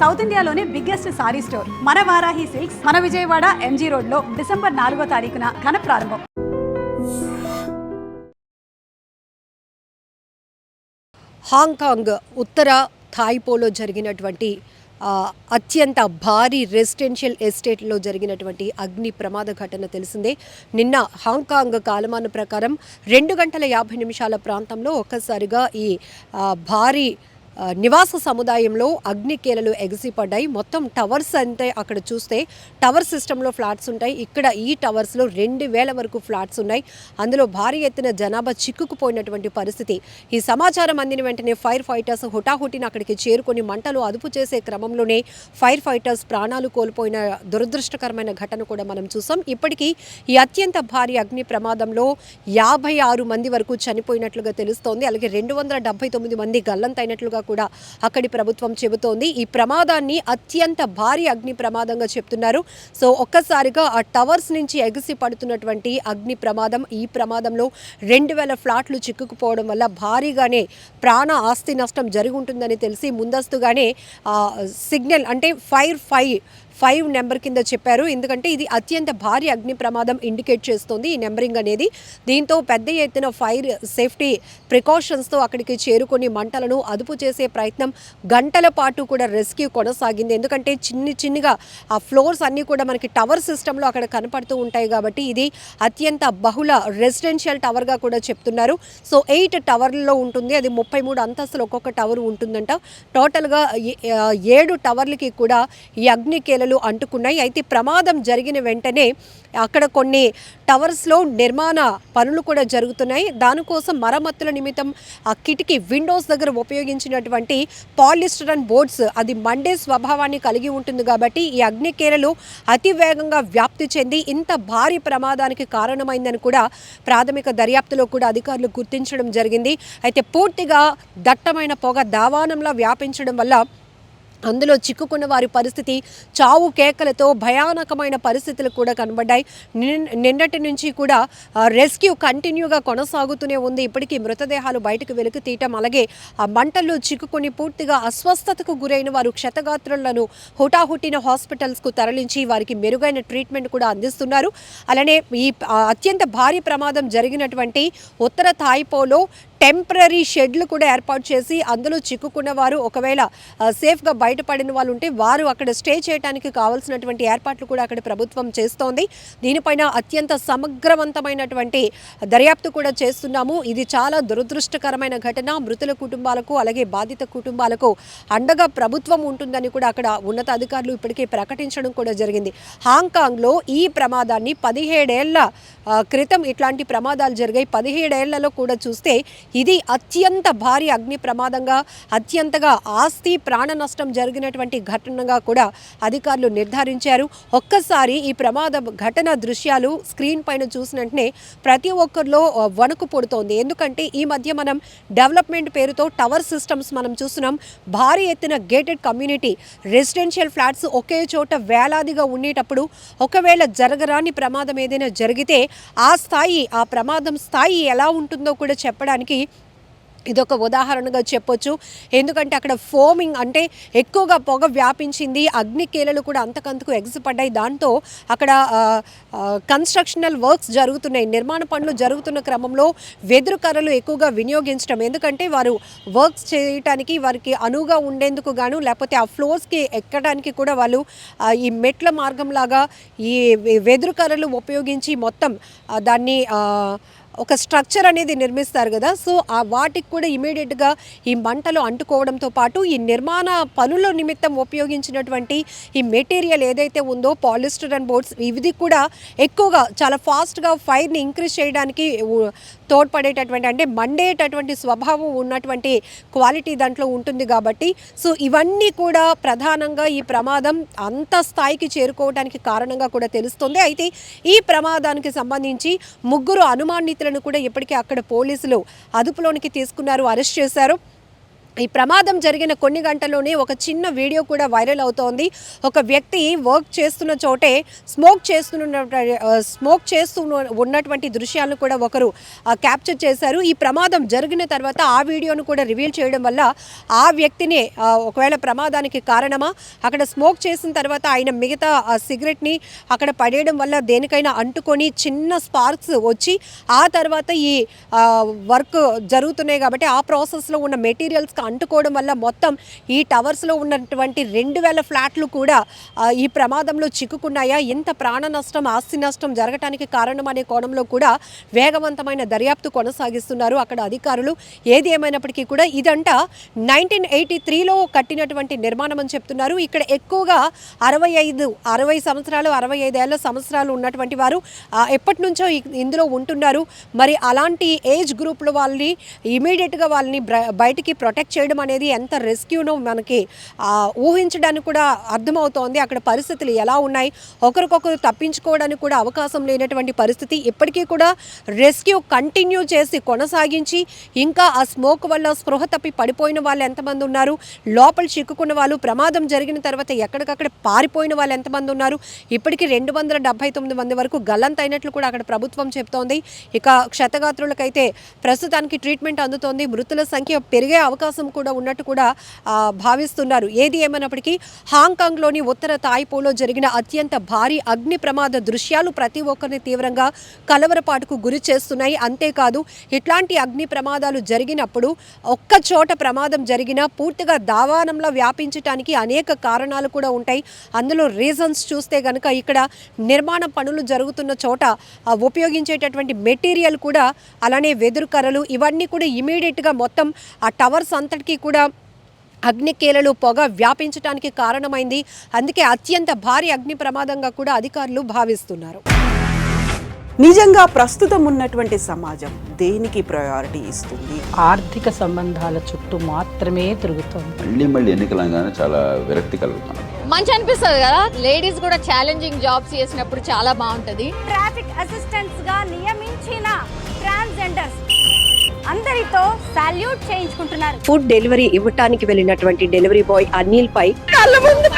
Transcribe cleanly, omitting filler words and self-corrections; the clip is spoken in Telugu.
సౌత్ ఇండియాలోనే బిగ్గెస్ట్ సారీ స్టోర్ మన వారాహి సిల్క్స్ మన విజయవాడ ఎంజీ రోడ్ లో డిసెంబర్ 4వ తారీఖున ఘన ప్రారంభం. హాంకాంగ్ ఉత్తర థాయిపోలో జరిగినటువంటి అత్యంత భారీ రెసిడెన్షియల్ ఎస్టేట్లో జరిగినటువంటి అగ్ని ప్రమాద ఘటన తెలిసిందే. నిన్న హాంకాంగ్ కాలమాన ప్రకారం 2 గంటల 50 నిమిషాల ప్రాంతంలో ఒక్కసారిగా ఈ భారీ నివాస సముదాయంలో అగ్నికేలలు ఎగసిపడ్డాయి. మొత్తం టవర్స్ అంటే అక్కడ చూస్తే టవర్ సిస్టంలో ఫ్లాట్స్ ఉంటాయి. ఇక్కడ ఈ టవర్స్లో 2000 వరకు ఫ్లాట్స్ ఉన్నాయి. అందులో భారీ ఎత్తున జనాభా చిక్కుకుపోయినటువంటి పరిస్థితి. ఈ సమాచారం అందిన వెంటనే ఫైర్ ఫైటర్స్ హుటాహుటిన అక్కడికి చేరుకొని మంటలు అదుపు చేసే క్రమంలోనే ఫైర్ ఫైటర్స్ ప్రాణాలు కోల్పోయిన దురదృష్టకరమైన ఘటన కూడా మనం చూసాం. ఇప్పటికీ ఈ అత్యంత భారీ అగ్ని ప్రమాదంలో 56 మంది వరకు చనిపోయినట్లుగా తెలుస్తోంది. అలాగే 279 మంది గల్లంతైనట్లుగా కూడా అక్కడి ప్రభుత్వం చెబుతోంది. ఈ ప్రమాదాన్ని అత్యంత భారీ అగ్ని ప్రమాదంగా చెప్తున్నారు. సో ఒక్కసారిగా ఆ టవర్స్ నుంచి ఎగిసి పడుతున్నటువంటి అగ్ని ప్రమాదం, ఈ ప్రమాదంలో 2000 ఫ్లాట్లు చిక్కుకుపోవడం వల్ల భారీగానే ప్రాణ ఆస్తి నష్టం జరిగి ఉంటుందని తెలిసి ముందస్తుగానే సిగ్నల్ అంటే ఫైర్ 5 నెంబర్ కింద చెప్పారు. ఎందుకంటే ఇది అత్యంత భారీ అగ్ని ప్రమాదం ఇండికేట్ చేస్తుంది ఈ నెంబరింగ్ అనేది. దీంతో పెద్ద ఎత్తున ఫైర్ సేఫ్టీ ప్రికాషన్స్తో అక్కడికి చేరుకొని మంటలను అదుపు చేసే ప్రయత్నం గంటల పాటు కూడా రెస్క్యూ కొనసాగింది. ఎందుకంటే చిన్నగా ఆ ఫ్లోర్స్ అన్నీ కూడా మనకి టవర్ సిస్టంలో అక్కడ కనపడుతూ ఉంటాయి కాబట్టి ఇది అత్యంత బహుళ రెసిడెన్షియల్ టవర్గా కూడా చెప్తున్నారు. సో 8 టవర్లలో ఉంటుంది. అది 33 అంతస్తులు ఒక్కొక్క టవర్ ఉంటుందంట. టోటల్గా 7 టవర్లకి కూడా ఈ అగ్నికేలలు అంటుకున్నాయి. అయితే ప్రమాదం జరిగిన వెంటనే అక్కడ కొన్ని టవర్స్లో నిర్మాణ పనులు కూడా జరుగుతున్నాయి. దానికోసం మరమ్మతుల నిమిత్తం ఆ కిటికీ విండోస్ దగ్గర ఉపయోగించినటువంటి పాలిస్టరన్ బోర్డ్స్ అది మండే స్వభావాన్ని కలిగి ఉంటుంది కాబట్టి ఈ అగ్నికేలలు అతి వేగంగా వ్యాప్తి చెంది ఇంత భారీ ప్రమాదానికి కారణమైందని కూడా ప్రాథమిక దర్యాప్తులో కూడా అధికారులు గుర్తించడం జరిగింది. అయితే పూర్తిగా దట్టమైన పొగ దావానంలా వ్యాపించడం వల్ల అందులో చిక్కుకున్న వారి పరిస్థితి చావు కేకలతో భయానకమైన పరిస్థితులు కూడా కనబడ్డాయి. నిన్నటి నుంచి కూడా రెస్క్యూ కంటిన్యూగా కొనసాగుతూనే ఉంది. ఇప్పటికీ మృతదేహాలు బయటకు వెలికి తీయటం, అలాగే ఆ మంటల్లో చిక్కుకొని పూర్తిగా అస్వస్థతకు గురైన వారు క్షతగాత్రులను హుటాహుటిన హాస్పిటల్స్కు తరలించి వారికి మెరుగైన ట్రీట్మెంట్ కూడా అందిస్తున్నారు. అలానే ఈ అత్యంత భారీ ప్రమాదం జరిగినటువంటి ఉత్తర థాయిపోలో టెంపరీ షెడ్లు కూడా ఏర్పాటు చేసి అందులో చిక్కుకున్న వారు ఒకవేళ సేఫ్గా బయటపడిన వాళ్ళు ఉంటే వారు అక్కడ స్టే చేయడానికి కావాల్సినటువంటి ఏర్పాట్లు కూడా అక్కడ ప్రభుత్వం చేస్తోంది. దీనిపైన అత్యంత సమగ్రవంతమైనటువంటి దర్యాప్తు కూడా చేస్తున్నాము. ఇది చాలా దురదృష్టకరమైన ఘటన. మృతుల కుటుంబాలకు అలాగే బాధిత కుటుంబాలకు అండగా ప్రభుత్వం ఉంటుందని కూడా అక్కడ ఉన్నతాధికారులు ఇప్పటికే ప్రకటించడం కూడా జరిగింది. హాంకాంగ్లో ఈ ప్రమాదాన్ని 17 ఏళ్ల క్రితం ఇట్లాంటి ప్రమాదాలు జరిగాయి. 17 ఏళ్లలో కూడా చూస్తే ఇది అత్యంత భారీ అగ్ని ప్రమాదంగా అత్యంతగా ఆస్తి ప్రాణ నష్టం జరిగినటువంటి ఘటనగా కూడా అధికారులు నిర్ధారించారు. ఒక్కసారి ఈ ప్రమాద ఘటన దృశ్యాలు స్క్రీన్ పైన చూసిన వెంటనే ప్రతి ఒక్కరిలో వణుకు పుడుతోంది. ఎందుకంటే ఈ మధ్య మనం డెవలప్మెంట్ పేరుతో టవర్ సిస్టమ్స్ మనం చూస్తున్నాం. భారీ ఎత్తున గేటెడ్ కమ్యూనిటీ రెసిడెన్షియల్ ఫ్లాట్స్ ఒకే చోట వేలాదిగా ఉండేటప్పుడు ఒకవేళ జరగరాని ప్రమాదం ఏదైనా జరిగితే ఆ ప్రమాదం స్థాయి ఎలా ఉంటుందో కూడా చెప్పడానికి ఇదొక ఉదాహరణగా చెప్పొచ్చు. ఎందుకంటే అక్కడ ఫోమింగ్ అంటే ఎక్కువగా పొగ వ్యాపించింది. అగ్నికేలలు కూడా అంతకంతకు ఎగసిపడ్డాయి. దాంతో అక్కడ కన్స్ట్రక్షనల్ వర్క్స్ జరుగుతున్నాయి. నిర్మాణ పనులు జరుగుతున్న క్రమంలో వెదురు కర్రలు ఎక్కువగా వినియోగించడం, ఎందుకంటే వారు వర్క్స్ చేయడానికి వారికి అనువుగా ఉండేందుకు గాను లేకపోతే ఆ ఫ్లోర్స్కి ఎక్కడానికి కూడా వాళ్ళు ఈ మెట్ల మార్గంలాగా ఈ వెదురు కర్రలు ఉపయోగించి మొత్తం దాన్ని ఒక స్ట్రక్చర్ అనేది నిర్మిస్తారు కదా. సో వాటికి కూడా ఇమీడియట్గా ఈ మంటలు అంటుకోవడంతో పాటు ఈ నిర్మాణ పనుల నిమిత్తం ఉపయోగించినటువంటి ఈ మెటీరియల్ ఏదైతే ఉందో పాలిస్టరన్ బోర్డ్స్ ఇది కూడా ఎక్కువగా చాలా ఫాస్ట్గా ఫైర్ని ఇంక్రీజ్ చేయడానికి తోడ్పడేటటువంటి అంటే మండేటటువంటి స్వభావం ఉన్నటువంటి క్వాలిటీ దాంట్లో ఉంటుంది కాబట్టి సో ఇవన్నీ కూడా ప్రధానంగా ఈ ప్రమాదం అంత స్థాయికి చేరుకోవడానికి కారణంగా కూడా తెలుస్తుంది. అయితే ఈ ప్రమాదానికి సంబంధించి 3 అనుమానితులను కూడా ఇప్పటికే అక్కడ పోలీసులు అదుపులోనికి తీసుకున్నారు, అరెస్ట్ చేశారు. ఈ ప్రమాదం జరిగిన కొన్ని గంటల్లోనే ఒక చిన్న వీడియో కూడా వైరల్ అవుతోంది. ఒక వ్యక్తి వర్క్ చేస్తున్న చోటే స్మోక్ చేస్తూ ఉన్నటువంటి దృశ్యాలను కూడా ఒకరు క్యాప్చర్ చేశారు. ఈ ప్రమాదం జరిగిన తర్వాత ఆ వీడియోను కూడా రివీల్ చేయడం వల్ల ఆ వ్యక్తినే ఒకవేళ ప్రమాదానికి కారణమా, అక్కడ స్మోక్ చేసిన తర్వాత ఆయన మిగతా సిగరెట్ని అక్కడ పడేయడం వల్ల దేనికైనా అంటుకొని చిన్న స్పార్క్స్ వచ్చి ఆ తర్వాత ఈ వర్క్ జరుగుతున్నాయి కాబట్టి ఆ ప్రాసెస్లో ఉన్న మెటీరియల్స్ అంటుకోవడం వల్ల మొత్తం ఈ టవర్స్లో ఉన్నటువంటి 2000 ఫ్లాట్లు కూడా ఈ ప్రమాదంలో చిక్కుకున్నాయా, ఎంత ప్రాణ నష్టం ఆస్తి నష్టం జరగటానికి కారణం అనే కోణంలో కూడా వేగవంతమైన దర్యాప్తు కొనసాగిస్తున్నారు అక్కడ అధికారులు. ఏది ఏమైనప్పటికీ కూడా ఇదంతా 1983లో కట్టినటువంటి నిర్మాణం అని చెప్తున్నారు. ఇక్కడ ఎక్కువగా 60 సంవత్సరాలు 65 సంవత్సరాలు ఉన్నటువంటి వారు ఎప్పటి నుంచో ఇందులో ఉంటున్నారు. మరి అలాంటి ఏజ్ గ్రూప్లో వాళ్ళని ఇమీడియట్గా వాళ్ళని బయటికి ప్రొటెక్ట్ చేయడం అనేది ఎంత రెస్క్యూనో మనకి ఊహించడానికి కూడా అర్థమవుతోంది. అక్కడ పరిస్థితులు ఎలా ఉన్నాయి, ఒకరికొకరు తప్పించుకోవడానికి కూడా అవకాశం లేనటువంటి పరిస్థితి. ఇప్పటికీ కూడా రెస్క్యూ కంటిన్యూ చేసి కొనసాగించి ఇంకా ఆ స్మోక్ వల్ల స్పృహ తప్పి పడిపోయిన వాళ్ళు ఎంతమంది ఉన్నారు, లోపల చిక్కుకున్న వాళ్ళు, ప్రమాదం జరిగిన తర్వాత ఎక్కడికక్కడ పారిపోయిన వాళ్ళు ఎంతమంది ఉన్నారు, ఇప్పటికీ 279 మంది వరకు గల్లంతైనట్లు కూడా అక్కడ ప్రభుత్వం చెప్తోంది. ఇక క్షతగాత్రులకైతే ప్రస్తుతానికి ట్రీట్మెంట్ అందుతోంది. మృతుల సంఖ్య పెరిగే అవకాశం కూడా ఉన్నట్టు కూడా భావిస్తున్నారు. ఏది ఏమైనప్పటికీ హాంకాంగ్లోని ఉత్తర తాయిపోలో జరిగిన అత్యంత భారీ అగ్ని ప్రమాద దృశ్యాలు ప్రతి ఒక్కరిని తీవ్రంగా కలవరపాటుకు గురి చేస్తున్నాయి. అంతేకాదు ఇట్లాంటి అగ్ని ప్రమాదాలు జరిగినప్పుడు ఒక్క చోట ప్రమాదం జరిగినా పూర్తిగా దావానంలా వ్యాపించడానికి అనేక కారణాలు కూడా ఉంటాయి. అందులో రీజన్స్ చూస్తే కనుక ఇక్కడ నిర్మాణ పనులు జరుగుతున్న చోట ఉపయోగించేటటువంటి మెటీరియల్ కూడా, అలానే వెదురు కర్రలు, ఇవన్నీ కూడా ఇమీడియట్గా మొత్తం ఆ టవర్స్ అంతటికీ కూడా అగ్నికేలలు పొగ వ్యాపించడానికి కారణమైంది. అందుకే అత్యంత భారీ అగ్ని ప్రమాదంగా కూడా అధికారులు భావిస్తున్నారు. నిజంగా ప్రస్తుతం ఉన్నటువంటి సమాజం దేనికి ప్రయారిటీ ఇస్తుంది? ఆర్థిక సంబంధాల చుట్టూ మాత్రమే తిరుగుతోంది. మళ్ళీ ఎన్నికలంగానే చాలా విరక్తి కలుగుతున్నాం. మంచి అనిపిస్తుంది కదా, లేడీస్ కూడా ఛాలెంజింగ్ జాబ్స్ చేసినప్పుడు చాలా బాగుంటది. ట్రాఫిక్ అసిస్టెంట్స్ గా నియమించిన ట్రాన్స్జెండర్స్ అందరితో సాల్యూట్ చేయించుకుంటున్నారు. ఫుడ్ డెలివరీ ఇవ్వటానికి వెళ్ళినటువంటి డెలివరీ బాయ్ అనిల్ పై కళ్ళ ముందు